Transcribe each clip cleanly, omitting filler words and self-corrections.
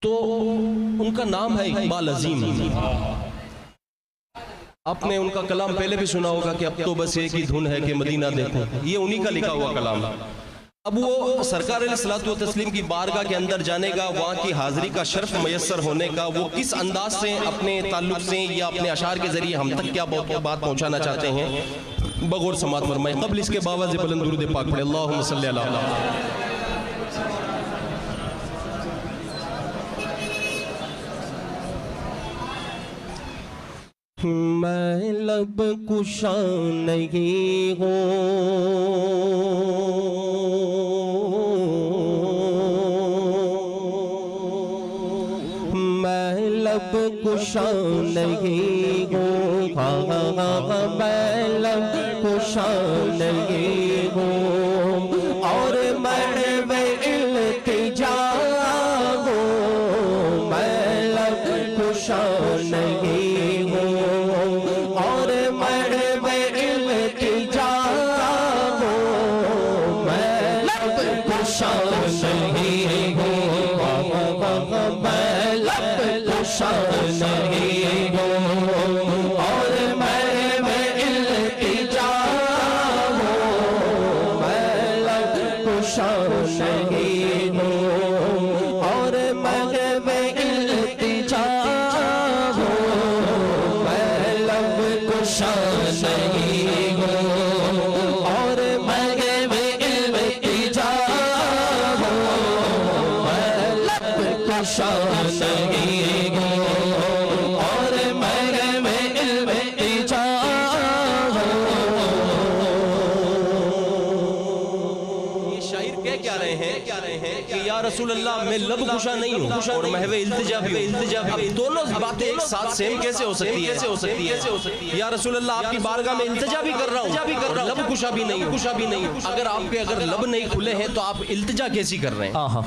तो उनका नाम है इकबाल अजीम। आपने उनका कलाम पहले भी सुना होगा कि अब तो बस एक ही धुन है कि मदीना देखो, ये उन्हीं का लिखा हुआ कलाम है। अब वो सरकार अलैहिस्सलातु व तस्लीम की बारगाह के अंदर जाने का, वहाँ की हाजिरी का शर्फ मयसर होने का, वो किस अंदाज से अपने ताल्लुक से या अपने अशार के जरिए हम तक क्या बात पहुँचाना चाहते हैं, बगौर समात फरमाए। कबल इसके बावज़ बुलंद दुरूद पाक पढ़े, अल्लाहुम्मा सल्ली अला। मैं लब कुशा नहीं हूँ, मैं लब कुशा नहीं हूँ, हाँ मैं लब कुशा नहीं हूँ, और मैं इल्तिजा हूँ, मैं लब कुशा नहीं हूँ, और मैं इल्तिजा हूँ, मैं लब कुशा नहीं हूँ, मैं लब कुशा नहीं हूँ, और मैं इल्तिजा हूँ, मैं लब कुशा नहीं हूँ, और मैं इल्तिजा हूँ, मैं लब कुशा नहीं हूँ, और मैं इल्तिजा हूँ, मैं लब कुशा नहीं हूँ, और मैं इल्तिजा हूँ। ये शायर कह क्या रहे हैं कि या रसूल अल्लाह मैं लब कुशा नहीं हूँ और महवे इल्तिजा भी। अब दोनों बातें एक साथ सेम कैसे हो सकती है? या रसूल अल्लाह आपकी बारगाह में इल्तिजा भी कर रहा हूँ, लब कुशा भी नहीं हूँ। अगर आपके अगर लब नहीं खुले हैं तो आप इल्तिजा कैसी कर रहे हैं?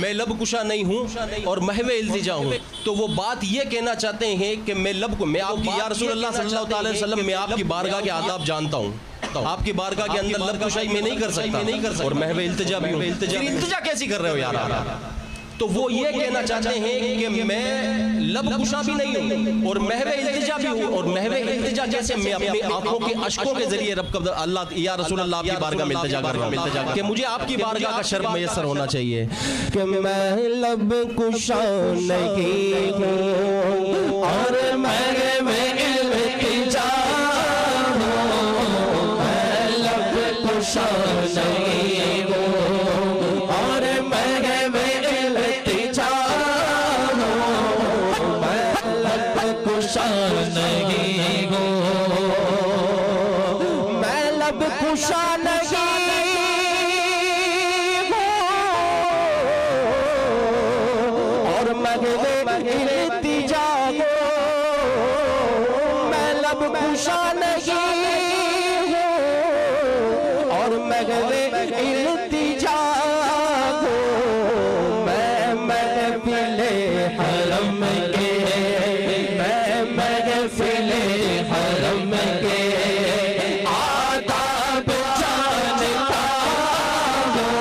मैं लब कुशा नहीं हूँ और महवे इल्तिजा हूँ, तो वो बात ये कहना चाहते हैं कि मैं आपकी या रसूल अल्लाह सल्लल्लाहु अलैहि वसल्लम मैं आपकी बारगाह के आदाब जानता हूँ, आपकी बारगाह के अंदर लब कुशाई मैं नहीं कर सकता और महवे इल्तिजा भी हूँ। इल्तिजा कैसी कर रहे हो यार? तो वो ये कहना चाहते हैं कि मैं लब कुशा भी नहीं हूँ और महवे इल्तिजा भी हूँ, और महवे इल्तिजा कैसे? मैं अपनी आंखों के अश्कों के जरिए रब का अल्लाह या रसूल अल्लाह आपकी बारगाह में इल्तिजा कर रहा हूँ कि मुझे आपकी बारगाह का शर्फ मयसर होना चाहिए कि मैं लब कुशा नहीं हूँ और महवे इल्तिजा हूँ, मैं लब कुशा नहीं हूँ और महवे इल्तिजा हूँ, मैं लब कुशा नहीं हूँ, मैं लब कुशा नहीं हूँ और महवे इल्तिजा हूँ, मैं लब कुशा नहीं हूँ और महवे इल्तिजा हूँ, मैं महफिले हरम के, मैं महफिले हरम के आदाब जानता हूँ,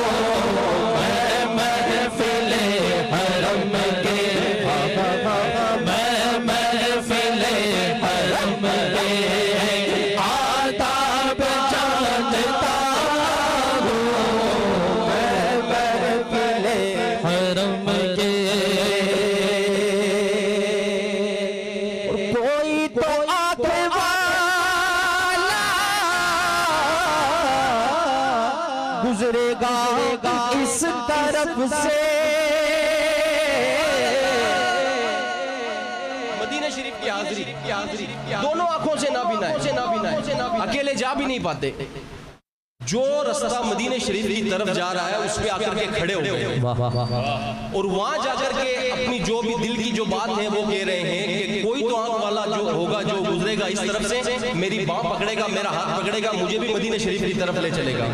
मैं महफिले हरम के, मैं महफिले हरम के आदाब जानता हूँ, मैं महफिले हरम के। कोई तो आंखें वाला गुजरेगा इस तरफ से, मदीना शरीफ की हाजिरी दोनों आंखों से ना बिना है, अकेले जा भी नहीं पाते। जो रास्ता मदीने शरीफ की तरफ जा रहा है उस पे आकर के खड़े हो गए और वहां जाकर के अपनी जो भी दिल की जो बात है वो कह रहे हैं कि कोई तो आंख वाला जो होगा जो गुजरेगा इस तरफ से, मेरी बाह पकड़ेगा, मेरा हाथ पकड़ेगा, मुझे भी मदीने शरीफ की तरफ ले चलेगा।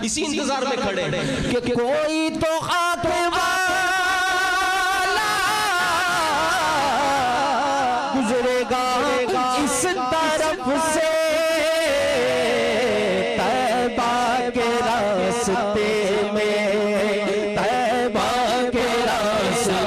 इसी इंतजार में खड़े कि कोई तो आंख वाला गुजरेगा इस तरफ से, के रास्ते में, तैबा के रास्ते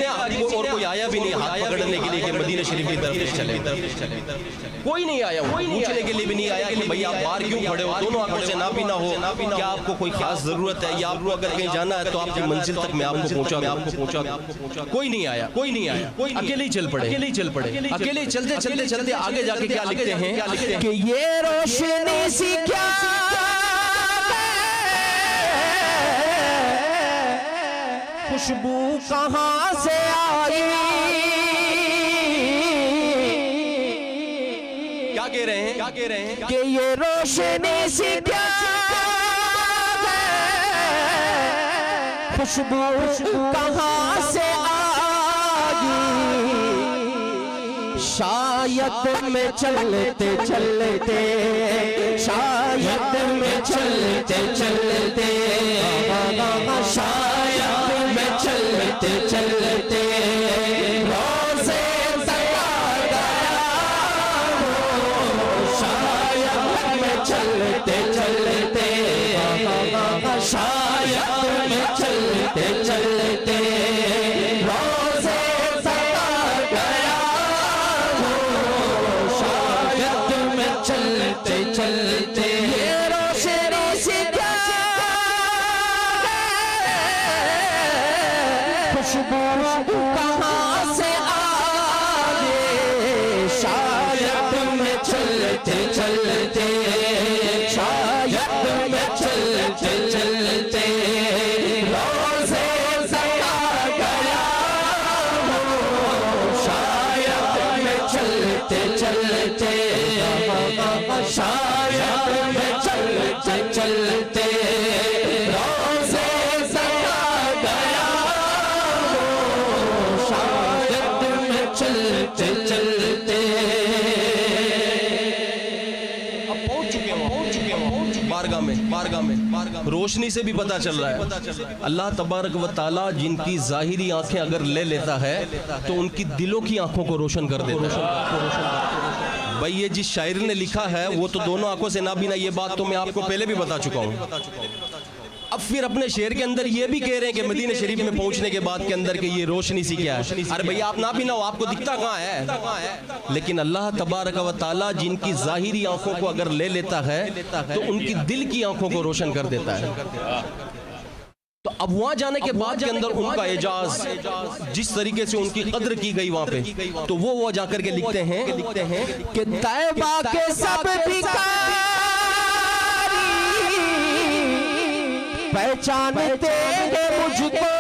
ने और कोई आया भी नहीं हाथ पकड़ने के लिए कि मदीना शरीफ की तरफ चले, कोई नहीं आया, कोई पूछने के लिए भी नहीं आया कि भाई आप बाहर क्यों खड़े हो, दोनों आंखों से ना भी ना हो, क्या आपको कोई खास जरूरत है या आपको अगर कहीं जाना है तो आपकी मंजिल तक मैं आपको पहुंचा, कोई नहीं आया, कोई नहीं आया, कोई अकेले ही चल पड़े, अकेले चलते चलते चलते आगे जाके क्या लिखते हैं कि ये रोशनी सी क्या खुशबू कहाँ से आई, क्या कह रहे हैं कि ये रोशनी सी क्या खुशबू कहाँ से आई, शायद में चलते चलते, शायद में चलते चलते, शायद में चलते चलते रोज़े तैयार गया हो, शायद में चलते चलते, शायद में चलते चलते रोज़े तैयार गया हो, शायद में चलते चलते ये रोशनी सी क्या खुशबू कहाँ से आए, शायद में चलते चलते, शायद में चलते चलते रोज़े तैयार गया हो, शायद में चलते चलते, शायद में चलते चलते रोज़े तैयार गया हो, शायद में चलते चलते अब पहुंच चुके हैं बारगाह में रोशनी से भी पता चल रहा है अल्लाह तबारक व ताला जिनकी जाहिरी आंखें अगर ले लेता है तो उनकी दिलों की आंखों को रोशन कर देता है। भाई ये जिस शायर ने लिखा है वो तो दोनों आंखों से ना बीना, ये बात तो मैं आपको पहले भी बता चुका हूँ। अब फिर अपने शेर के अंदर ये भी कह रहे हैं कि मदीना शरीफ में पहुंचने के बाद के अंदर के ये रोशनी सी क्या है। अरे भैया आप ना भी ना हो, आपको दिखता कहाँ है? लेकिन अल्लाह तबारक व ताला जिनकी जाहिरी आंखों को अगर ले लेता है तो उनकी दिल की आंखों को रोशन कर देता है। तो अब वहां जाने के बाद के अंदर उनका एजाज जिस तरीके से उनकी कद्र की गई वहां पे, तो वो जाकर के लिखते हैं कि तैबा के सब भिखारी पहचानते हैं मुझको,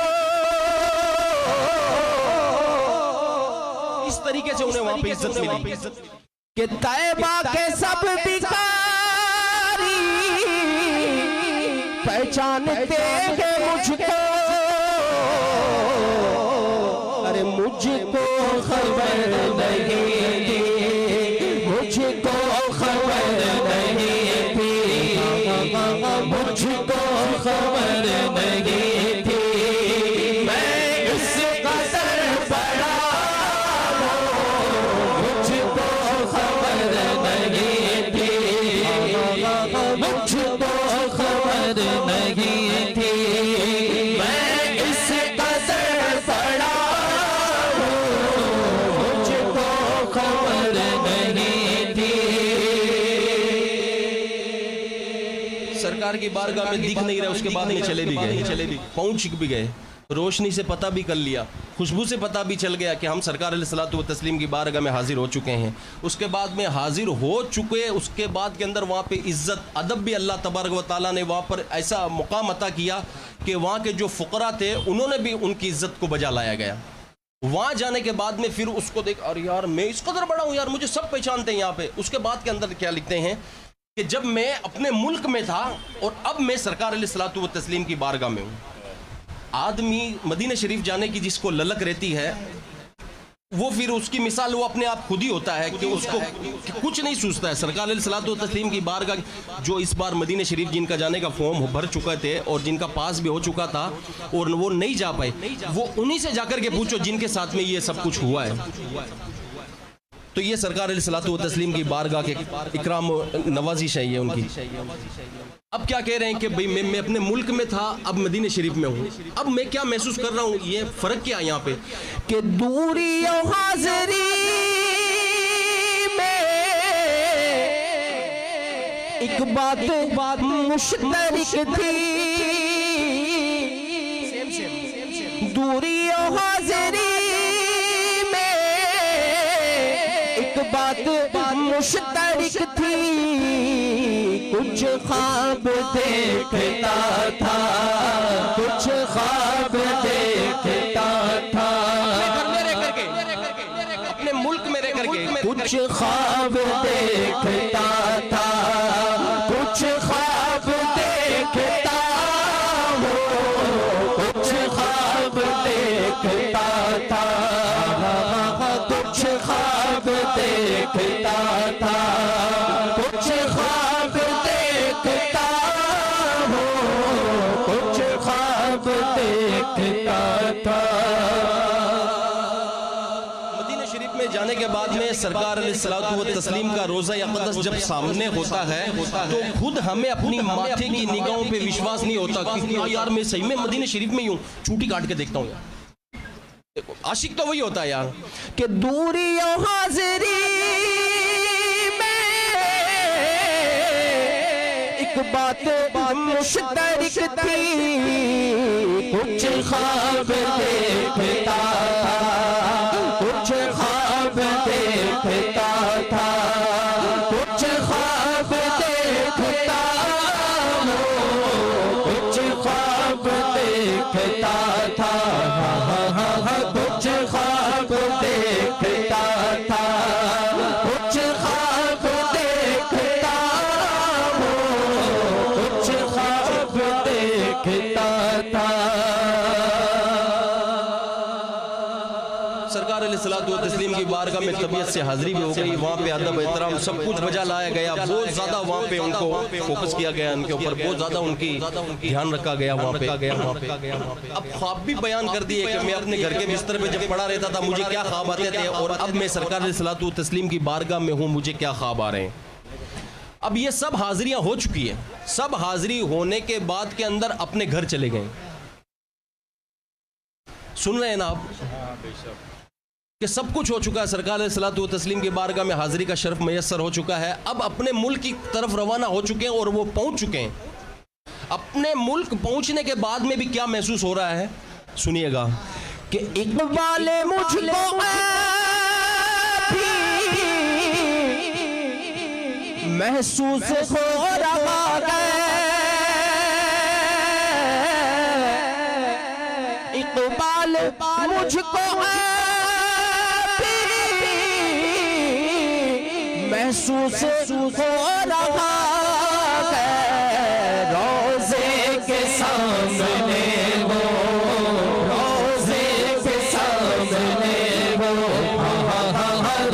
इस तरीके से उन्हें वहां पे इज्जत मिली कि तैबा के सब भिखारी पहचानते हैं मुझको, अरे मुझको खबर नहीं थी, मुझको खबर नहीं थी, मुझको खबर नहीं थी, मैं इस कदर बड़ा हूँ, मुझको खबर नहीं थी, मुझको खबर नहीं थी, मैं इस कदर बड़ा हूँ, मुझको खबर नहीं थी। सरकार की बारगाह में दिख नहीं रहा, उसके बाद में चले भी गए, पहुंच भी गए, रोशनी से पता भी कर लिया, खुशबू से पता भी चल गया कि हम सरकार अलैहिस्सलातु व तस्लीम की बारगाह में हाजिर हो चुके हैं। उसके बाद में हाजिर हो चुके, उसके बाद के अंदर वहाँ पे इज़्ज़त अदब भी अल्लाह तबारक व ताला ने वहाँ पर ऐसा मुकाम अता किया कि वहाँ के जो फ़ुक़रा थे उन्होंने भी उनकी इज़्ज़त को बजा लाया गया। वहाँ जाने के बाद में फिर उसको देख, अरे यार मैं इस कदर बड़ा हूँ यार, मुझे सब पहचानते हैं यहाँ पे। उसके बाद के अंदर क्या लिखते हैं कि जब मैं अपने मुल्क में था और अब मैं सरकार अलैहिस्सलातु व तस्लीम की बारगाह में हूँ। आदमी मदीना शरीफ जाने की जिसको ललक रहती है वो फिर उसकी मिसाल वो अपने आप खुद ही होता है कि उसको कुछ नहीं सोचता है। सरकार अलैहिस्सलातु व तस्लीम की बारगाह जो इस बार मदीना शरीफ जिनका जाने का फॉर्म भर चुके थे और जिनका पास भी हो चुका था और वो नहीं जा पाए, वो उन्हीं से जाकर के पूछो जिनके साथ में ये सब कुछ हुआ है। तो ये सरकार अलैहिस्सलातु व तस्लीम की बारगाह के इकराम नवाजिश है ये उनकी। अब क्या कह रहे हैं कि भाई मैं अपने मुल्क में था, अब मदीने शरीफ में हूँ, अब मैं क्या महसूस कर रहा हूँ, ये फर्क क्या है यहाँ पे कि दूरी और हाज़िरी में एक बात मुश्तरक थी, दूरी और हाज़िरी में एक बात मुश्तरक थी, कुछ ख्वाब देखता था, कुछ ख्वाब देखता था, अपने मुल्क में रह करके कुछ ख्वाब देखता था, कुछ ख्वाब देखता हो, कुछ ख्वाब देखता था, कुछ ख्वाब देखता था, कुछ ख्वाब देखता हो, कुछ ख्वाब देखता था। मदीने शरीफ में जाने के बाद में सरकार अलैहिस्सलातु व तस्लीम का रोज़ा अक़दस जब सामने होता है तो खुद हमें अपनी माथे की निगाहों पे विश्वास नहीं होता कि यार मैं सही में मदीने शरीफ में ही हूँ, छूटी काट के देखता हूँ यार। आशिक तो वही होता है यार कि दूरी और हाज़िरी में एक बात मुश्तरक थी, कुछ ख्वाब देखता था, कुछ ख्वाब देखता था, कुछ ख्वाब देखता हो, कुछ ख्वाब देखता था, कुछ ख्वाब देखता था, कुछ ख्वाब देखता हो, कुछ ख्वाब देखता था। सरकार अलैहिस्सलातु व तस्लीम की बारगाह में तबीयत से हाजिरी भी हो गई, वहाँ पे अदब एहतराम सब कुछ बजा लाया गया, बहुत ज़्यादा वहाँ पे उनको फोकस किया गया, उनके ऊपर बहुत ज़्यादा उनकी ध्यान रखा गया वहाँ पे। अब ख्वाब भी बयान कर दिए कि मैं अपने घर के बिस्तर पे जब पड़ा रहता था मुझे क्या ख्वाब आते थे, और अब मैं सरकार अलैहिस्सलातु व तस्लीम की बारगाह में हूँ, मुझे क्या ख्वाब आ रहे हैं। अब ये सब हाजिरियाँ हो चुकी है, सब हाजिरी होने के बाद के अंदर अपने घर चले गए। सुन रहे हैं ना आप कि सब कुछ हो चुका है, सरकार अलैहिस्सलातु व तस्लीम की बारगाह में हाजिरी का शर्फ मैसर हो चुका है, अब अपने मुल्क की तरफ रवाना हो चुके हैं और वो पहुंच चुके हैं। अपने मुल्क पहुंचने के बाद में भी क्या महसूस हो रहा है सुनिएगा कि इकबाल मुझको महसूस हो रहा है, इकबाल मुझको महसूस हो रहा है, रोज़े के सामने वो, रोज़े के सामने वो,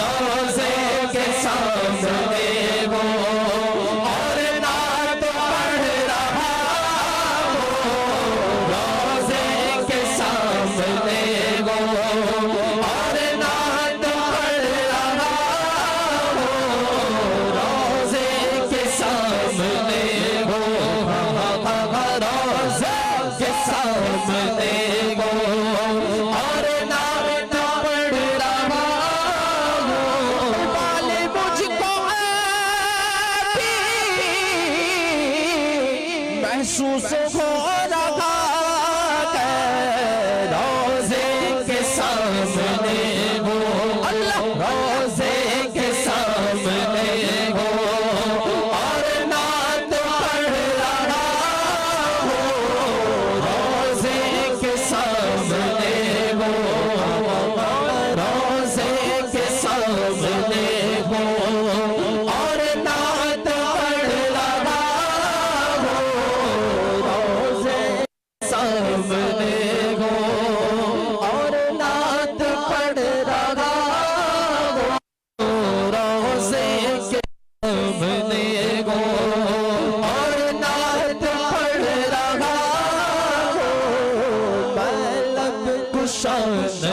रोज़े के सामने वो, और नात पढ़ रहा हो, रोज़े के सामने वो, और नात पढ़ रहा हो, रोज़े के सामने वो, रोज़े के सामने वो, और नात पढ़ रहा हो, वाले मुझको महसूस हो रहा है, रोज़े के सामने वो, अल्लाह रोज़े के सामने वो, और नात पढ़ रहा हो, रोज़े के सामने वो, रोज़े के सामने वो, और नात पढ़ रहा हो, रोज़े सामने हो, और नात पढ़ रहा हो, रोज़े के सामने हो, और नात पढ़ रहा हो, मैं लब कुशाद